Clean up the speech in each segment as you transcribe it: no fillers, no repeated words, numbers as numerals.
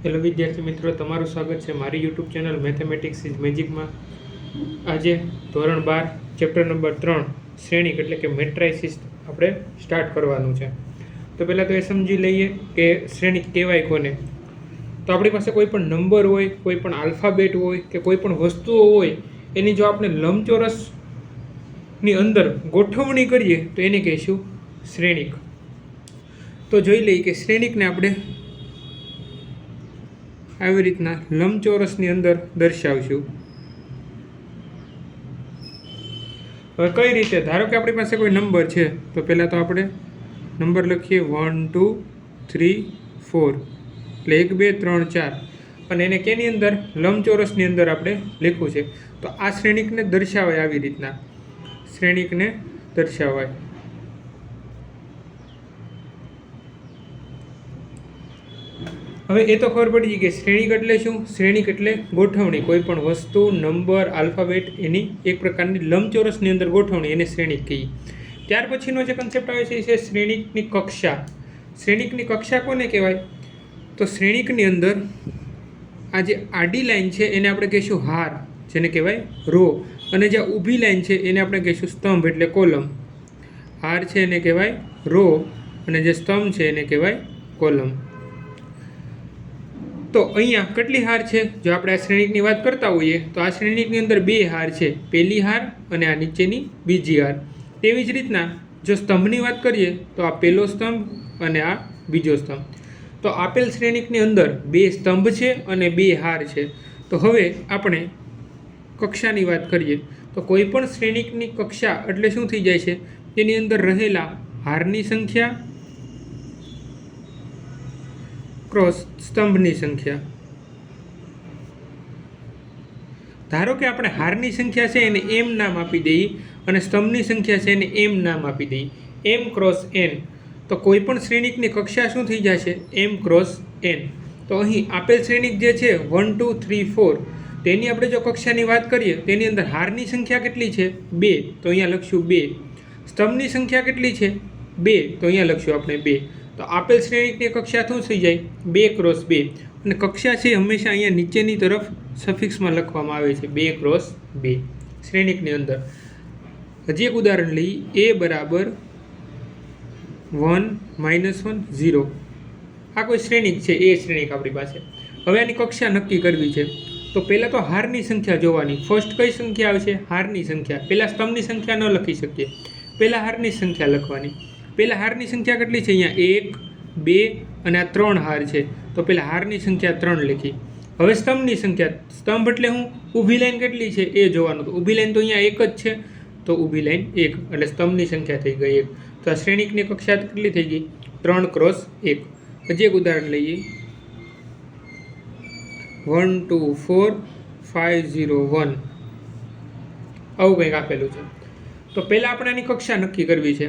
Hello વિદ્યાર્થી મિત્રો, તમારું સ્વાગત છે મારી યુટ્યુબ ચેનલ મેથેમેટિક્સ ઇઝ મેજિકમાં. આજે ધોરણ 12 ચેપ્ટર નંબર 3 શ્રેણિક એટલે કે મેટ્રાઇસિસ આપણે સ્ટાર્ટ કરવાનું છે. તો પહેલાં તો એ સમજી લઈએ કે શ્રેણિક કહેવાય કોને. તો આપણી પાસે કોઈ પણ નંબર હોય, કોઈ પણ આલ્ફાબેટ હોય કે કોઈ પણ વસ્તુઓ હોય, એની જો આપણે લંબચોરસની અંદર ગોઠવણી કરીએ તો એને કહીશું શ્રેણિક. તો જોઈ લઈએ કે શ્રેણિકને આપણે આવી રીતના લંબચોરસની અંદર દર્શાવશું. હવે કઈ રીતે? ધારો કે આપણી પાસે કોઈ નંબર છે, તો પહેલાં તો આપણે નંબર લખીએ 1 2 3 4, એટલે 1 2 3 4, અને એને કેની અંદર? લંબચોરસની અંદર આપણે લખવું છે. તો આ શ્રેણિકને દર્શાવાય આવી રીતના, શ્રેણિકને દર્શાવાય. હવે એ તો ખબર પડી ગઈ કે શ્રેણિક એટલે શું? શ્રેણિક એટલે ગોઠવણી, કોઈ પણ વસ્તુ, નંબર, આલ્ફાબેટ એની એક પ્રકારની લંબચોરસની અંદર ગોઠવણી, એને શ્રેણિક કહીએ. ત્યાર પછીનો જે કન્સેપ્ટ આવે છે એ છે શ્રેણિકની કક્ષા. શ્રેણિકની કક્ષા કોને કહેવાય? તો શ્રેણિકની અંદર આ જે આડી લાઈન છે એને આપણે કહીશું હાર, જેને કહેવાય રો, અને જે ઊભી લાઈન છે એને આપણે કહીશું સ્તંભ એટલે કોલમ. હાર છે એને કહેવાય રો, અને જે સ્તંભ છે એને કહેવાય કોલમ. તો અહીંયા કેટલી હાર છે? જો આપણે આ શ્રેણિકની વાત કરતા હોઈએ તો આ શ્રેણિકની અંદર 2 હાર છે, પહેલી હાર અને આ નીચેની બીજી હાર. તેવી જ રીતના જો સ્તંભની વાત કરીએ તો આ પહેલો સ્તંભ અને આ બીજો સ્તંભ. તો આપેલ શ્રેણિકની અંદર 2 સ્તંભ છે અને 2 હાર છે. તો હવે આપણે કક્ષાની વાત કરીએ તો કોઈ પણ શ્રેણિકની કક્ષા એટલે શું થઈ જાય છે? તેની અંદર રહેલા હારની સંખ્યા ક્રોસ સ્તંભની સંખ્યા. ધારો કે આપણે હારની સંખ્યા છે એને એમ નામ આપી દઈએ અને સ્તંભની સંખ્યા છે એને એમ નામ આપી દઈએ, એમ ક્રોસ એન. તો કોઈ પણ શ્રેણિકની કક્ષા શું થઈ જશે? એમ ક્રોસ એન. તો અહીં આપેલ શ્રેણિક જે છે 1 2 3 4, તેની આપણે જો કક્ષાની વાત કરીએ તેની અંદર હારની સંખ્યા કેટલી છે? 2, તો અહીંયા લખશું 2. સ્તંભની સંખ્યા કેટલી છે? 2, તો અહીંયા લખશું આપણે 2. તો આપેલ શ્રેણિકની કક્ષા શું થઈ જાય? 2 ક્રોસ 2. અને કક્ષા છે હંમેશા અહીંયા નીચેની તરફ સફિક્સમાં લખવામાં આવે છે, 2 ક્રોસ 2 શ્રેણિકની અંદર. હજી એક ઉદાહરણ લઈએ, a બરાબર 1 -1 0. આ કોઈ શ્રેણિક છે, એ શ્રેણિક આપણી પાસે. હવે આની કક્ષા નક્કી કરવી છે. તો પહેલાં તો હારની સંખ્યા જોવાની. ફર્સ્ટ કઈ સંખ્યા આવશે? હારની સંખ્યા. પહેલાં સ્તંભની સંખ્યા ન લખી શકીએ, પહેલાં હારની સંખ્યા લખવાની. પહેલાં હારની સંખ્યા કેટલી છે? અહીંયા 1 2 અને આ 3 હાર છે, તો પહેલાં હારની સંખ્યા 3 લખી. હવે સ્તંભની સંખ્યા, સ્તંભ એટલે હું ઊભી લાઈન કેટલી છે એ જોવાનું. તો ઊભી લાઈન તો અહીંયા 1 જ છે, તો ઊભી લાઈન 1, એટલે સ્તંભની સંખ્યા થઈ ગઈ 1. તો આ શ્રેણિકની કક્ષા કેટલી થઈ ગઈ? 3 ક્રોસ 1. હજી એક ઉદાહરણ લઈએ, 1 2 4 5 0 1, આવું કંઈક આપેલું છે. તો પહેલાં આપણે આની કક્ષા નક્કી કરવી છે.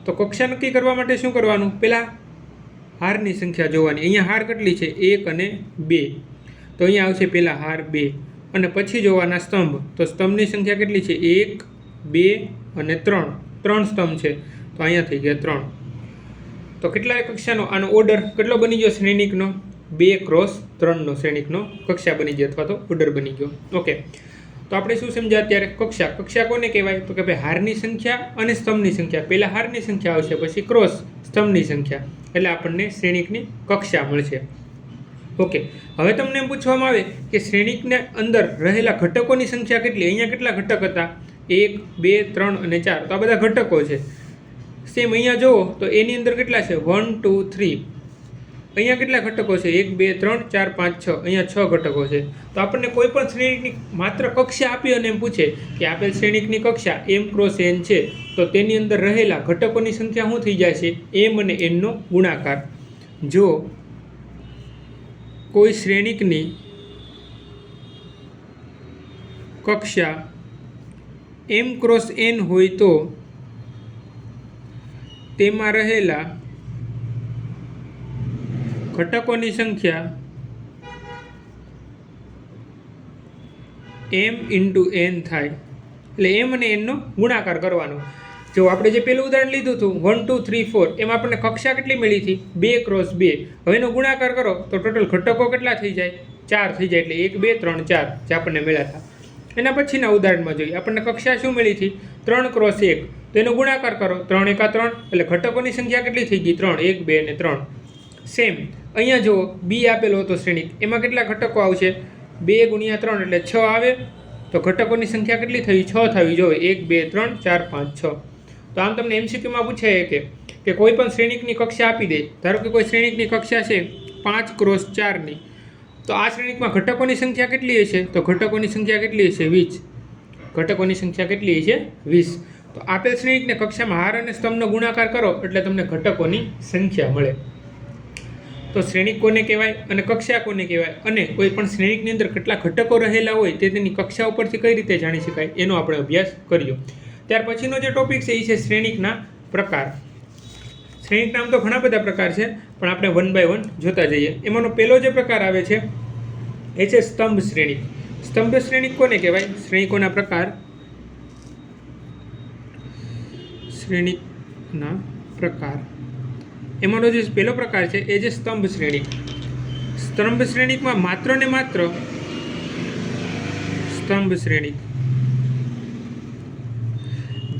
તો કક્ષા નક્કી કરવા માટે શું કરવાનું? પહેલાં હારની સંખ્યા જોવાની. અહીંયા હાર કેટલી છે? 1 અને 2, તો અહીંયા આવશે પહેલાં હાર 2, અને પછી જોવાના સ્તંભ. તો સ્તંભની સંખ્યા કેટલી છે? 1 2 અને 3, 3 સ્તંભ છે, તો અહીંયા થઈ ગયા 3. તો કેટલા કક્ષાનો આનો ઓર્ડર કેટલો બની ગયો શ્રેણિકનો? 2 ક્રોસ 3નો શ્રેણિકનો કક્ષા બની ગયો, અથવા તો ઓર્ડર બની ગયો. ઓકે, તો આપણે શું સમજ્યા અત્યારે? કક્ષા. કક્ષા કોને કહેવાય? તો કે ભાઈ હારની સંખ્યા અને સ્તંભની સંખ્યા. પહેલાં હારની સંખ્યા આવશે, પછી ક્રોસ સ્તંભની સંખ્યા, એટલે આપણને શ્રેણિકની કક્ષા મળશે. ઓકે, હવે તમને એમ પૂછવામાં આવે કે શ્રેણિકને અંદર રહેલા ઘટકોની સંખ્યા કેટલી? અહીંયા કેટલા ઘટક હતા? 1 2 3 અને 4. તો આ બધા ઘટકો છે. સેમ અહીંયા જુઓ તો એની અંદર કેટલા છે? 1 2 3. અહીંયા કેટલા ઘટકો છે? 1 2 3 4 5 6. અહીંયા 6 ઘટકો છે. તો આપણને કોઈ પણ શ્રેણિકની માત્ર કક્ષા આપી અને એમ પૂછે કે આપેલ શ્રેણિકની કક્ષા m ક્રોસ n છે, તો તેની અંદર રહેલા ઘટકોની સંખ્યા શું થઈ જાય છે? m અને n નો ગુણાકાર. જો કોઈ શ્રેણિકની કક્ષા m ક્રોસ n હોય તો તેમાં રહેલા ઘટકોની સંખ્યા m × n થાય. એટલે m અને n નો ગુણાકાર કરવાનો. જો આપણે જે પેલું ઉદાહરણ લીધું હતું 1 2 3 4 એમાં આપણને કક્ષા કેટલી મળી હતી 2 × 2. હવે એનો ગુણાકાર કરો તો ટોટલ ઘટકો કેટલા થઈ જાય 4 થઈ જાય, એટલે 1 2 3 4 જે આપણને મળ્યા હતા. એના પછીના ઉદાહરણમાં જોઈએ આપણને કક્ષા શું મળી હતી 3 × 1, તો એનો ગુણાકાર કરો 3 × 3 એટલે ઘટકોની સંખ્યા કેટલી થઈ ગઈ 3, 1 2 અને 3. સેમ અહીંયા જુઓ બી આપેલો હતો શ્રેણિક, એમાં કેટલા ઘટકો આવશે 2 × 3 એટલે 6 આવે, તો ઘટકોની સંખ્યા કેટલી થઈ 6 થવી જોઈએ 1 2 3 4 5 6. તો આમ તમને એમસીક્યુમાં પૂછાય કે કોઈ પણ શ્રેણિકની કક્ષા આપી દે, ધારો કે કોઈ શ્રેણિકની કક્ષા છે 5 × 4ની, તો આ શ્રેણિકમાં ઘટકોની સંખ્યા કેટલી હશે, તો ઘટકોની સંખ્યા કેટલી હશે 20. ઘટકોની સંખ્યા કેટલી હશે 20. તો આપેલ શ્રેણિકને કક્ષામાં હાર અને સ્તંભનો ગુણાકાર કરો એટલે તમને ઘટકોની સંખ્યા મળે. તો શ્રેણિક કોને કહેવાય અને કક્ષા કોને કહેવાય, અને કોઈ પણ શ્રેણિકની અંદર કેટલા ઘટકો રહેલા હોય તે તેની કક્ષા ઉપરથી કઈ રીતે જાણી શકાય એનો આપણે અભ્યાસ કર્યો. ત્યાર પછીનો જે ટોપિક છે એ છે શ્રેણિકના પ્રકાર. શ્રેણિકના આમ તો ઘણા બધા પ્રકાર છે, પણ આપણે 1 by 1 જોતા જઈએ. એમાંનો પહેલો જે પ્રકાર આવે છે એ છે સ્તંભ શ્રેણિક. સ્તંભ શ્રેણિક કોને કહેવાય, શ્રેણિકોના પ્રકાર. શ્રેણિકના પ્રકાર એમાંનો જે પહેલો પ્રકાર છે એ છે સ્તંભ શ્રેણિક. સ્તંભ શ્રેણિકમાં માત્ર ને માત્ર સ્તંભ શ્રેણિક,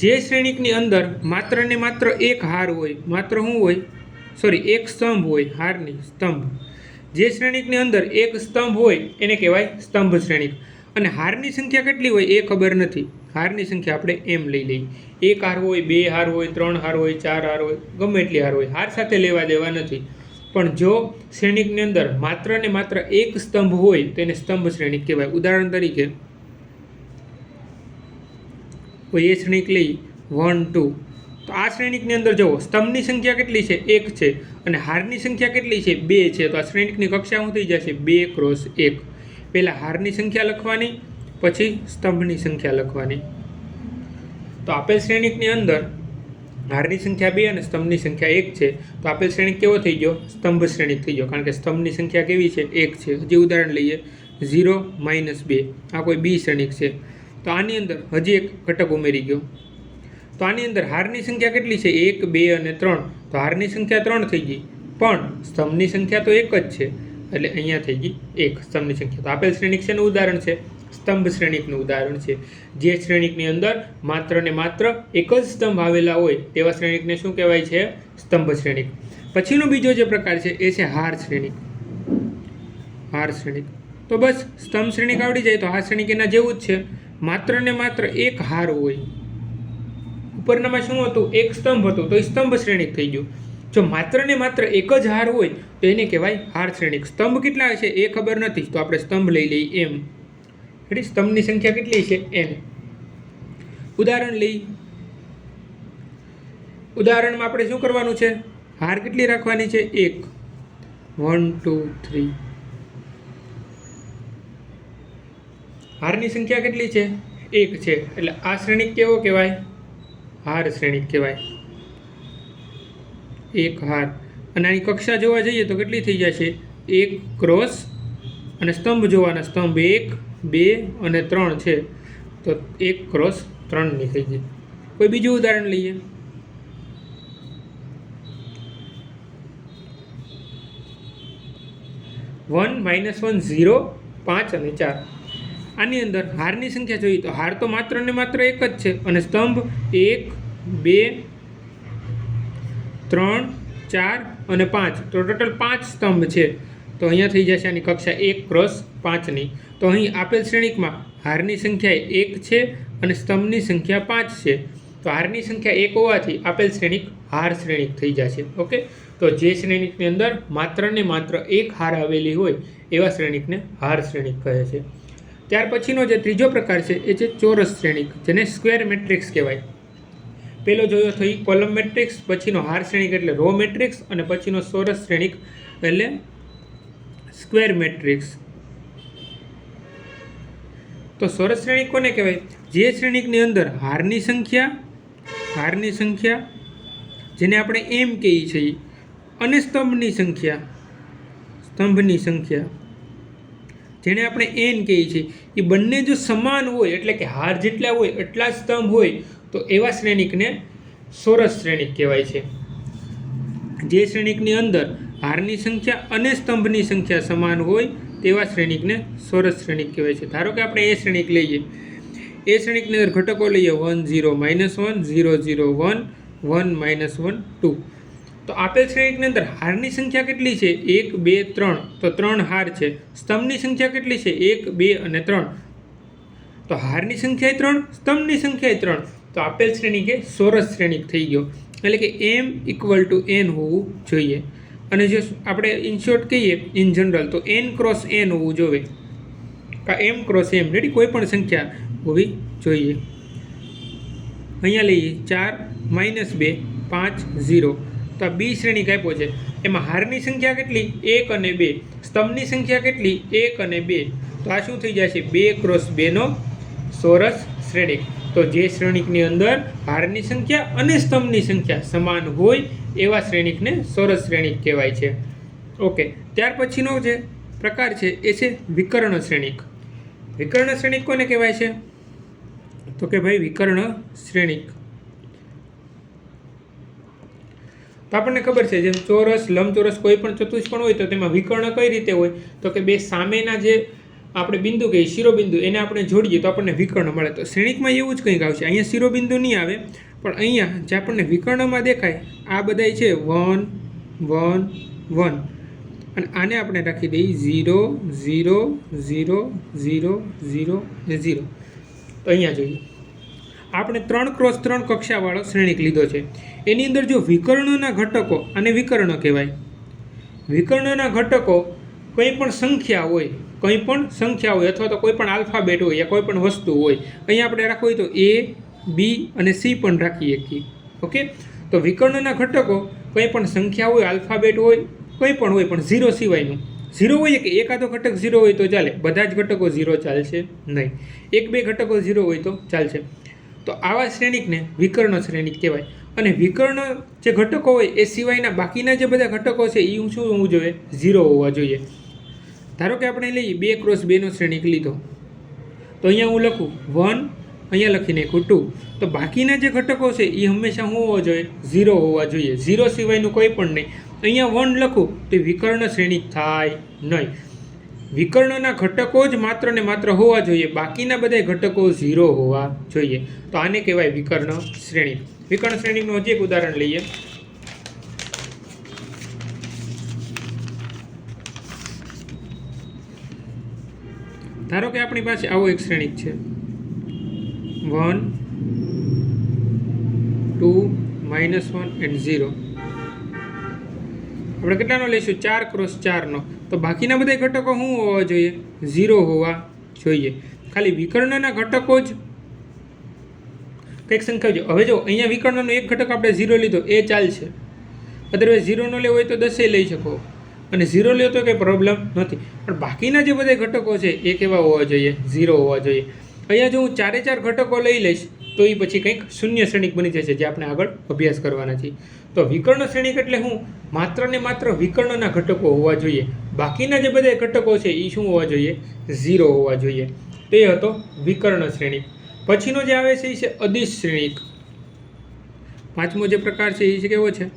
જે શ્રેણિકની અંદર માત્ર ને માત્ર એક હાર હોય, માત્ર શું હોય એક સ્તંભ હોય, હાર નહીં સ્તંભ. જે શ્રેણિકની અંદર એક સ્તંભ હોય એને કહેવાય સ્તંભ શ્રેણિક. અને હારની સંખ્યા કેટલી હોય એ ખબર નથી, હારની સંખ્યા આપણે એમ લઈ લઈએ, એક હાર હોય 2 હાર હોય 3 હાર હોય 4 હાર હોય, ગમે એટલી હાર હોય, હાર સાથે લેવા દેવા નથી. પણ જો શ્રેણિકની અંદર માત્ર ને માત્ર એક સ્તંભ હોય તો એને સ્તંભ શ્રેણિક કહેવાય. ઉદાહરણ તરીકે કોઈ એ શ્રેણિક લઈ 1 2, તો આ શ્રેણિકની અંદર જુઓ સ્તંભની સંખ્યા કેટલી છે 1 છે અને હારની સંખ્યા કેટલી છે 2 છે, તો આ શ્રેણિકની કક્ષા શું થઈ જશે 2 × 1. પહેલાં હારની સંખ્યા લખવાની, પછી સ્તંભની સંખ્યા લખવાની. તો આપેલ શ્રેણિકની અંદર હારની સંખ્યા 2 અને સ્તંભની સંખ્યા 1 છે, તો આપેલ શ્રેણિક કેવો થઈ ગયો સ્તંભ શ્રેણિક થઈ ગયો, કારણ કે સ્તંભની સંખ્યા કેવી છે 1 છે. હજી ઉદાહરણ લઈએ 0 - 2, આ કોઈ બી શ્રેણિક છે, તો આની અંદર હજી એક ઘટક ઉમેરી ગયો. તો આની અંદર હારની સંખ્યા કેટલી છે 1 2 અને 3, તો હારની સંખ્યા 3 થઈ ગઈ, પણ સ્તંભની સંખ્યા તો 1 જ છે, એટલે અહીંયા થઈ ગઈ 1 સ્તંભની સંખ્યા. તો આપેલ શ્રેણિક શેનું ઉદાહરણ છે, સ્તંભ શ્રેણિકનું ઉદાહરણ છે. જે શ્રેણિકની અંદર માત્ર ને માત્ર એક જ સ્તંભ આવેલા હોય તેવા શ્રેણિકને શું કહેવાય છે સ્તંભ શ્રેણિક. પછીનો બીજો જે પ્રકાર છે એ છે હાર શ્રેણિક. હાર શ્રેણિક, તો બસ સ્તંભ શ્રેણિક આવડી જાય તો હાર શ્રેણિક એના જેવું જ છે, માત્ર ને માત્ર એક હાર હોય. ઉપરનામાં શું હતું એક સ્તંભ હતો, તો એ સ્તંભ શ્રેણિક થઈ ગયું. જો માત્ર ને માત્ર એક જ હાર હોય તો એને કહેવાય હાર શ્રેણિક. સ્તંભ કેટલા છે એ ખબર નથી, તો આપણે સ્તંભ લઈ લઈએ એમ. એટલે સ્તંભની સંખ્યા કેટલી છે n. ઉદાહરણ લઈ, ઉદાહરણમાં આપણે શું કરવાનું છે, હાર કેટલી રાખવાની છે 1 1 2 3. હારની સંખ્યા કેટલી છે 1 છે, એટલે આ શ્રેણિક કેવો કહેવાય હાર શ્રેણિક કહેવાય. એક હાર, અને આની કક્ષા જોવા જઈએ તો કેટલી થઈ જશે 1 × અને સ્તંભ જોવાના, સ્તંભ 1 2 અને 3 છે, તો 1 × 3ની થઈ ગઈ. કોઈ બીજું ઉદાહરણ લઈએ, -1 0 5 અને 4. આની અંદર હારની સંખ્યા જોઈએ તો હાર તો માત્ર ને માત્ર એક જ છે, અને સ્તંભ 1 2 3 4 અને 5, તો ટોટલ 5 સ્તંભ છે. તો અહીંયા થઈ જશે આની કક્ષા 1 × 5ની. તો અહીં આપેલ શ્રેણિકમાં હારની સંખ્યા 1 છે અને સ્તંભની સંખ્યા 5 છે, તો હારની સંખ્યા 1 હોવાથી આપેલ શ્રેણિક હાર શ્રેણિક થઈ જશે. ઓકે, તો જે શ્રેણિકની અંદર માત્ર ને માત્ર એક હાર આવેલી હોય એવા શ્રેણિકને હાર શ્રેણિક કહે છે. ત્યાર પછીનો જે ત્રીજો પ્રકાર છે એ છે ચોરસ શ્રેણિક, જેને સ્ક્વેર મેટ્રિક્સ કહેવાય. પહેલો જોયો તો એ કોલમ મેટ્રિક્સ, પછીનો હાર શ્રેણિક એટલે રો મેટ્રિક્સ, અને પછીનો ચોરસ શ્રેણિક એટલે સ્ક્વેર મેટ્રિક્સ. તો ચોરસ શ્રેણિક કોને કહેવાય, જે શ્રેણિકની અંદર હારની સંખ્યા જેને આપણે એમ કહીએ છીએ, અને સ્તંભની સંખ્યા જેને આપણે n કહીએ છીએ, એ બંને જો સમાન હોય એટલે કે હાર જેટલા હોય એટલા સ્તંભ હોય તો એવા શ્રેણિકને ચોરસ શ્રેણિક કહેવાય છે. જે શ્રેણિકની અંદર હારની સંખ્યા અને સ્તંભની સંખ્યા સમાન હોય તેવા શ્રેણિકને ચોરસ શ્રેણિક કહેવાય છે. ધારો કે આપણે એ શ્રેણિક લઈએ. એ શ્રેણિકની અંદર ઘટકો લઈએ 1 0 -1 0 0 1 1 -1 2. તો આપેલ શ્રેણિકની અંદર હારની સંખ્યા કેટલી છે? 1 2 3. તો 3 હાર છે. સ્તંભની સંખ્યા કેટલી છે? 1 2 અને 3. તો હારની સંખ્યા 3, સ્તંભની સંખ્યા 3. તો આપેલ શ્રેણિક એ ચોરસ શ્રેણિક થઈ ગયો. એટલે કે m = n હોવું જોઈએ. અને જો આપણે ઇન શોર્ટ કહીએ ઇન જનરલ તો n ક્રોસ n હોવું જોઈએ, કા m ક્રોસ m, રેડી, કોઈ પણ સંખ્યા હોવી જોઈએ. અહીંયા લઈએ 4 -2 5 0. તો આ બી શ્રેણિક આપ્યો છે. એમાં હારની સંખ્યા કેટલી? 1 અને 2. સ્તંભની સંખ્યા કેટલી? 1 અને 2. તો આ શું થઈ જશે? 2 ક્રોસ 2 નો ચોરસ શ્રેણિક. તો જે શ્રેણિકની અંદર હારની સંખ્યા અને સ્તંભની સંખ્યા સમાન હોય એવા શ્રેણિકને ચોરસ શ્રેણિક કહેવાય છે. ઓકે, ત્યાર પછીનો જે પ્રકાર છે એ છે વિકર્ણ શ્રેણિક. વિકર્ણ શ્રેણિક કોને કહેવાય છે? તો કે ભાઈ વિકર્ણ શ્રેણિક તો આપણને ખબર છે જેમ ચોરસ, લંબચોરસ, કોઈ પણ ચતુષ્કોણ હોય તો તેમાં વિકર્ણ કઈ રીતે હોય? તો કે બે સામેના જે આપણે બિંદુ કહીએ શિરોબિંદુ એને આપણે જોડીએ તો આપણને વિકર્ણ મળે. તો શ્રેણિકમાં એવું જ કંઈક આવશે. અહીંયા શિરોબિંદુ નહીં આવે, પણ અહીંયા જે આપણને વિકર્ણમાં દેખાય આ બધાય છે 1 1 1. અને આને આપણે રાખી દઈએ 0 0 0 0 0 ને 0. તો અહીંયા જોઈએ આપણે 3 ક્રોસ 3 કક્ષાવાળો શ્રેણિક લીધો છે. એની અંદર જો વિકર્ણના ઘટકો, અને વિકર્ણ કહેવાય, વિકર્ણના ઘટકો કંઈ પણ સંખ્યા હોય, અથવા તો કોઈ પણ આલ્ફાબેટ હોય યા કોઈ પણ વસ્તુ હોય. અહીંયા આપણે રાખવું હોય તો A, B અને C પણ રાખી શકીએ. ઓકે, તો વિકર્ણના ઘટકો કંઈ પણ સંખ્યા હોય, આલ્ફાબેટ હોય, કોઈ પણ હોય, પણ 0 સિવાયનું. 0 હોય કે એકાદો ઘટક 0 હોય તો ચાલે, બધા જ ઘટકો 0 ચાલશે નહીં. 1-2 ઘટકો 0 હોય તો ચાલશે. તો આવા શ્રેણિકને વિકર્ણ શ્રેણિક કહેવાય. અને વિકર્ણ જે ઘટકો હોય એ સિવાયના બાકીના જે બધા ઘટકો છે એ શું હોવું જોઈએ? 0 હોવા જોઈએ. ધારો કે આપણે લઈએ 2 ક્રોસ 2 નો શ્રેણિક લીધો, તો અહીંયા હું લખું 1, અહીંયા લખી નાખું 2. તો બાકીના જે ઘટકો છે એ હંમેશા શું હોવા જોઈએ? 0 હોવા જોઈએ. 0 સિવાયનું કોઈ પણ નહીં. અહીંયા 1 લખું તો વિકર્ણ શ્રેણિક થાય નહીં. વિકર્ણના ઘટકો જ માત્ર ને માત્ર હોવા જોઈએ, બાકીના બધા ઘટકો 0 હોવા જોઈએ. તો આને કહેવાય વિકર્ણ શ્રેણિક. વિકર્ણ શ્રેણિકનું હજી એક ઉદાહરણ લઈએ. ધારો કે આપણી પાસે આવો એક શ્રેણિક છે 1 2 -1 and 0. આપણે કેટલાનો લઈશું? 4 ક્રોસ 4 નો. તો બાકીના બધા ઘટકો શું હોવા જોઈએ? 0 હોવા જોઈએ. ખાલી વિકર્ણના ઘટકો જ કંઈક સંખ્યા છે. હવે જો અહીંયા વિકર્ણનો એક ઘટક આપણે 0 લીધો એ ચાલશે, અદરવાઇઝ 0 નો લેવો હોય તો 10 લઈ શકો, અને 0 લ્યો તો કંઈ પ્રોબ્લેમ નથી. પણ બાકીના જે બધા ઘટકો છે એ કેવા હોવા જોઈએ? 0 હોવા જોઈએ. અહીંયા જો હું 4 ઘટકો લઈ લઈશ તો એ પછી કંઈક શૂન્ય શ્રેણિક બની જશે, જે આપણે આગળ અભ્યાસ કરવાના છીએ. તો વિકર્ણ શ્રેણિક એટલે હું માત્ર ને માત્ર વિકર્ણના ઘટકો હોવા જોઈએ, બાકીના જે બધા ઘટકો છે એ શું હોવા જોઈએ? 0 હોવા જોઈએ. તે હતો વિકર્ણ શ્રેણિક. પછીનો જે આવે છે એ છે અદિશ શ્રેણિક. પાંચમો જે પ્રકાર છે એ કેવો છે?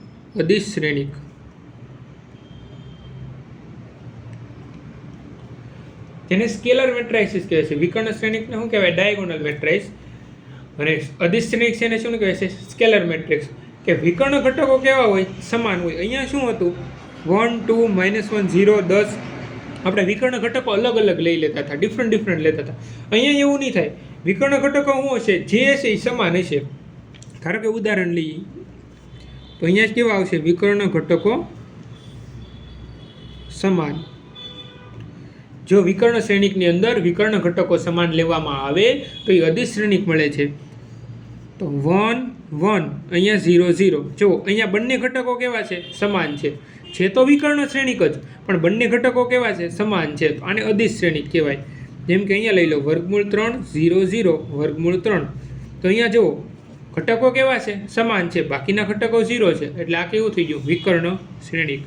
અદિશ શ્રેણિક. જેને સ્કેલર મેટ્રાઇસિસ કહે છે. વિકર્ણ શ્રેણિકને શું કહેવાય? ડાયગોનલ મેટ્રાઇસ. અને અદિશ શ્રેણિક છે એને શું કહેવાય છે? Scalar matrix. કે વિકર્ણ ઘટકો કેવા હોય? સમાન હોય. અહીંયા શું હતું? 1 2 -1 0 10. આપણે વિકર્ણ ઘટકો અલગ અલગ લઈ લેતા હતા, ડિફરન્ટ લેતા હતા. અહીંયા એવું નહીં થાય. વિકર્ણ ઘટકો શું હશે? જે હશે એ સમાન હશે. ધારો કે ઉદાહરણ લઈએ તો અહીંયા કેવા આવશે? વિકર્ણ ઘટકો સમાન. જો વિકર્ણ શ્રેણિકની અંદર વિકર્ણ ઘટકો સમાન લેવામાં આવે તો એ અદિશ શ્રેણિક મળે છે. તો 1 1, અહીંયા 0 0. જો અહીંયા બંને ઘટકો કેવા છે? સમાન છે. તો વિકર્ણ શ્રેણિક જ, પણ બંને ઘટકો કેવા છે? સમાન છે. તો આને અદિશ શ્રેણિક કહેવાય. જેમ કે અહીંયા લઈ લો વર્ગમૂળ 3 0 0 વર્ગમૂળ 3. તો અહીંયા જુઓ ઘટકો કેવા છે? સમાન છે, બાકીના ઘટકો 0 છે. એટલે આ કેવું થઈ ગયું? વિકર્ણ શ્રેણિક.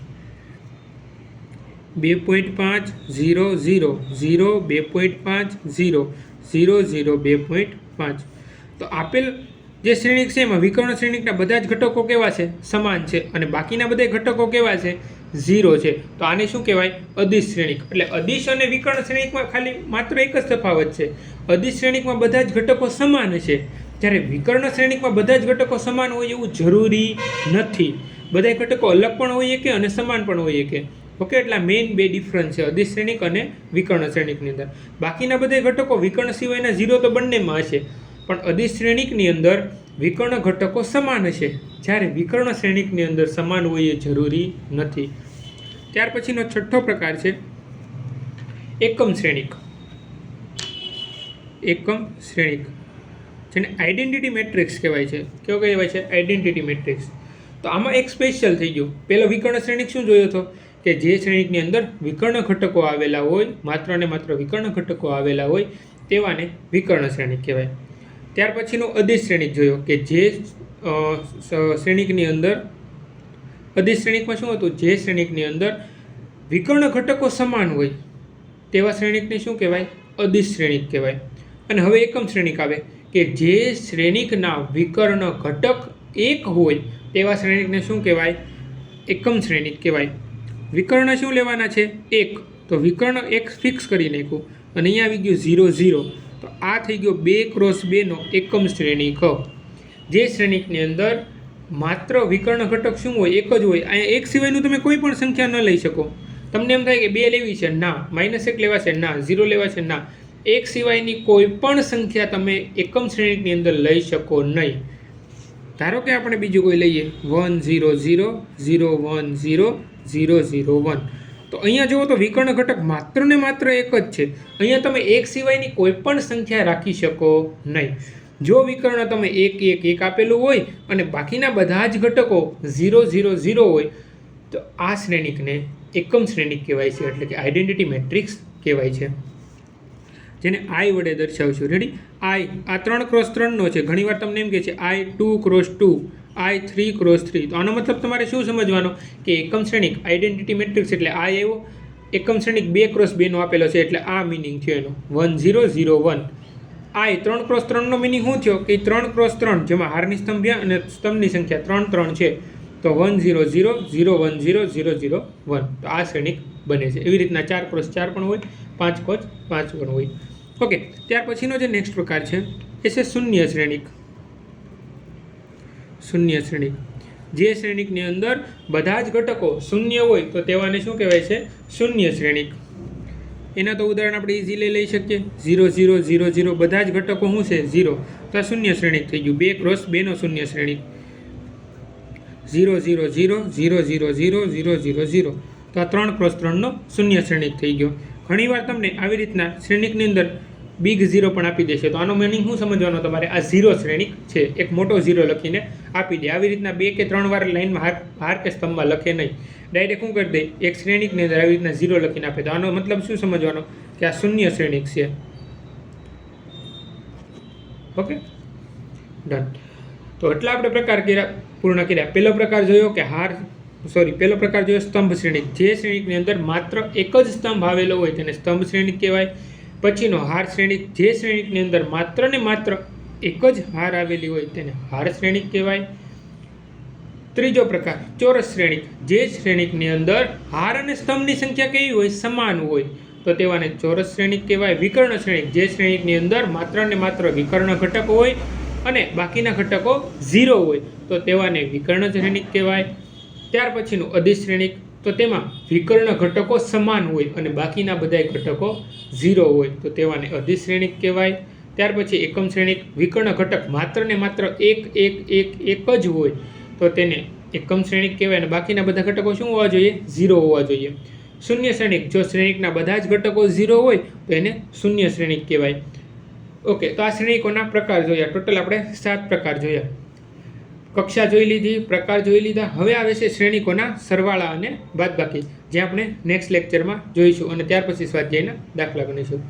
2.5 0 0 0 2.5 0 0 0 2.5. તો આપેલ જે શ્રેણિક છે એમાં વિકર્ણ શ્રેણિકના બધા જ ઘટકો કેવા છે? સમાન છે. અને બાકીના બધા ઘટકો કેવા છે? 0 છે. તો આને શું કહેવાય? અદિશ શ્રેણિક. એટલે અદિશ અને વિકર્ણ શ્રેણિકમાં ખાલી માત્ર એક જ તફાવત છે. અદિશ શ્રેણિકમાં બધા જ ઘટકો સમાન છે, જ્યારે વિકર્ણ શ્રેણિકમાં બધા જ ઘટકો સમાન હોય એવું જરૂરી નથી. બધા ઘટકો અલગ પણ હોઈ શકે અને સમાન પણ હોઈ શકે. ઓકે, એટલે મેઇન બે ડિફરન્સ છે અદિશ શ્રેણિક અને વિકર્ણ શ્રેણિકની અંદર. બાકીના બધા ઘટકો વિકર્ણ સિવાયના 0 તો બંનેમાં હશે, પણ અદિશ શ્રેણિકની અંદર વિકર્ણ ઘટકો સમાન હશે, જ્યારે વિકર્ણ શ્રેણિકની અંદર સમાન હોય એ જરૂરી નથી. ત્યાર પછીનો છઠ્ઠો પ્રકાર છે એકમ શ્રેણિક. એકમ શ્રેણિક જેને આઈડેન્ટિટી મેટ્રિક્સ કહેવાય છે. કેવો કહેવાય છે? Identity matrix. તો આમાં એક સ્પેશિયલ થઈ ગયું. પહેલો વિકર્ણ શ્રેણિક શું જોયો હતો? કે જે શ્રેણિકની અંદર વિકર્ણ ઘટકો આવેલા હોય, માત્ર ને માત્ર વિકર્ણ ઘટકો આવેલા હોય તેવાને વિકર્ણ શ્રેણિક કહેવાય. ત્યાર પછીનું અદિશ શ્રેણિક જોયો કે જે શ્રેણિકની અંદર અદિશ શ્રેણિકમાં શું હતું? જે શ્રેણિકની અંદર વિકર્ણ ઘટકો સમાન હોય તેવા શ્રેણિકને શું કહેવાય? અદિશ શ્રેણિક કહેવાય. અને હવે એકમ શ્રેણિક આવે કે જે શ્રેણિકના વિકર્ણ ઘટક એક હોય તેવા શ્રેણિકને શું કહેવાય? એકમ શ્રેણિક કહેવાય. વિકર્ણ શું લેવાના છે? 1. તો વિકર્ણ 1 ફિક્સ કરી નાખ્યું અને અહીંયા આવી ગયું 0 0. તો આ થઈ ગયો 2x2 નો એકમ શ્રેણિક. જે શ્રેણિકની અંદર માત્ર વિકર્ણ ઘટક શું હોય? એક જ હોય. અહીંયા એક સિવાયનું તમે કોઈ પણ સંખ્યા ન લઈ શકો. તમને એમ થાય કે 2 લેવી છે? ના. -1 લેવા છે? ના. 0 લેવા છે? ના. એક સિવાયની કોઈ પણ સંખ્યા તમે એકમ શ્રેણિકની અંદર લઈ શકો નહીં. ધારો કે આપણે બીજું કોઈ લઈએ 1 0 0 0 1 0 0 0 1. તો અહીંયા જુઓ તો વિકર્ણ ઘટક માત્ર ને માત્ર એક જ છે. અહીંયા તમે એક સિવાયની કોઈ પણ સંખ્યા રાખી શકો નહીં. જો વિકર્ણ તમે 1 1 1 આપેલું હોય અને બાકીના બધા જ ઘટકો 0 0 0 હોય તો આ શ્રેણિકને એકમ શ્રેણિક કહેવાય છે, એટલે કે આઈડેન્ટિટી મેટ્રિક્સ કહેવાય છે, જેને I વડે દર્શાવશું. રેડી? I આ 3x3 છે. ઘણીવાર તમને એમ કહે છે I 2x2, I 3x3. તો આનો મતલબ તમારે શું સમજવાનો કે એકમ શ્રેણિક આઈડેન્ટિટી મેટ્રિક્સ એટલે I આવ્યો, એકમ શ્રેણિક 2x2 નો આપેલો છે એટલે આ મિનિંગ થયો એનો 1 0 0 1. I 3x3 નો મિનિંગ શું થયો કે 3x3 જેમાં હારની સંખ્યા અને સ્તંભની સંખ્યા 3 3 છે તો 1 0 0 0 1 0 0 0 1. તો આ શ્રેણિક બને છે. એવી રીતના 4x4 પણ હોય, 5x5 પણ હોય. ઓકે, ત્યાર પછીનો જે નેક્સ્ટ પ્રકાર છે એ છે શૂન્ય શ્રેણિક. શૂન્ય શ્રેણિક જે શ્રેણિકની અંદર બધા જ ઘટકો શૂન્ય હોય તો તેવાને શું કહેવાય છે? શૂન્ય શ્રેણિક. એના તો ઉદાહરણ આપણે ઇઝીલી લઈ શકીએ. 0 0 0 0 બધા જ ઘટકો શું છે? 0. તો આ શૂન્ય શ્રેણિક થઈ ગયું. 2x2 નો શૂન્ય શ્રેણિક. 0 0 0 0 0 0 0 0 0. તો આ 3x3 નો શૂન્ય શ્રેણિક થઈ ગયો. ઘણીવાર તમને આવી રીતના શ્રેણિકની અંદર બિગ 0 પણ આપી દેશે તો આનો મિનિંગ શું સમજવાનો તમારે? આ 0 શ્રેણિક છે. એક મોટો 0 લખીને આપી દે. આવી રીતના 2 કે 3 વાર લાઈનમાં હાર કે સ્તંભમાં લખે નહીં. ડાયરેક્ટ શું કરી દે? એક શ્રેણિકની અંદર આવી રીતના 0 લખીને આપે. તો આનો મતલબ શું સમજવાનો કે આ શૂન્ય શ્રેણિક છે. Okay, done. તો એટલા આપણે પ્રકાર પૂર્ણ કર્યા. પહેલો પ્રકાર જોયો કે પહેલો પ્રકાર જોયો સ્તંભ શ્રેણિક. જે શ્રેણિકની અંદર માત્ર એક જ સ્તંભ આવેલો હોય તેને સ્તંભ શ્રેણિક કહેવાય. પછીનો હાર શ્રેણિક. જે શ્રેણિકની અંદર માત્ર ને માત્ર એક જ હાર આવેલી હોય તેને હાર શ્રેણિક કહેવાય. ત્રીજો પ્રકાર ચોરસ શ્રેણિક. જે શ્રેણિકની અંદર હાર અને સ્તંભની સંખ્યા કેવી હોય? સમાન હોય તો તેવાને ચોરસ શ્રેણિક કહેવાય. વિકર્ણ શ્રેણિક. જે શ્રેણિકની અંદર માત્ર ને માત્ર વિકર્ણ ઘટકો હોય અને બાકીના ઘટકો 0 હોય તો તેવાને વિકર્ણ શ્રેણિક કહેવાય. ત્યાર પછીનું અદિશ શ્રેણિક. તો તેમાં વિકર્ણ ઘટકો સમાન હોય અને બાકીના બધા ઘટકો 0 હોય તો તેવાને અદિશ શ્રેણિક કહેવાય. ત્યાર પછી એકમ શ્રેણિક. વિકર્ણ ઘટક માત્ર ને માત્ર એક જ હોય તો તેને એકમ શ્રેણિક કહેવાય અને બાકીના બધા ઘટકો શું હોવા જોઈએ? 0 હોવા જોઈએ. શૂન્ય શ્રેણિક. જો શ્રેણિકના બધા જ ઘટકો 0 હોય તો એને શૂન્ય શ્રેણિક કહેવાય. ઓકે, તો આ શ્રેણિકોના પ્રકાર જોયા. ટોટલ આપણે 7 પ્રકાર જોયા. કક્ષા જોઈ લીધી, પ્રકાર જોઈ લીધા. હવે આવે છે શ્રેણિકોના સરવાળા અને બાદબાકી, જે આપણે નેક્સ્ટ લેક્ચરમાં જોઈશું અને ત્યાર પછી સ્વાધ્યાયના દાખલા ગણીશું.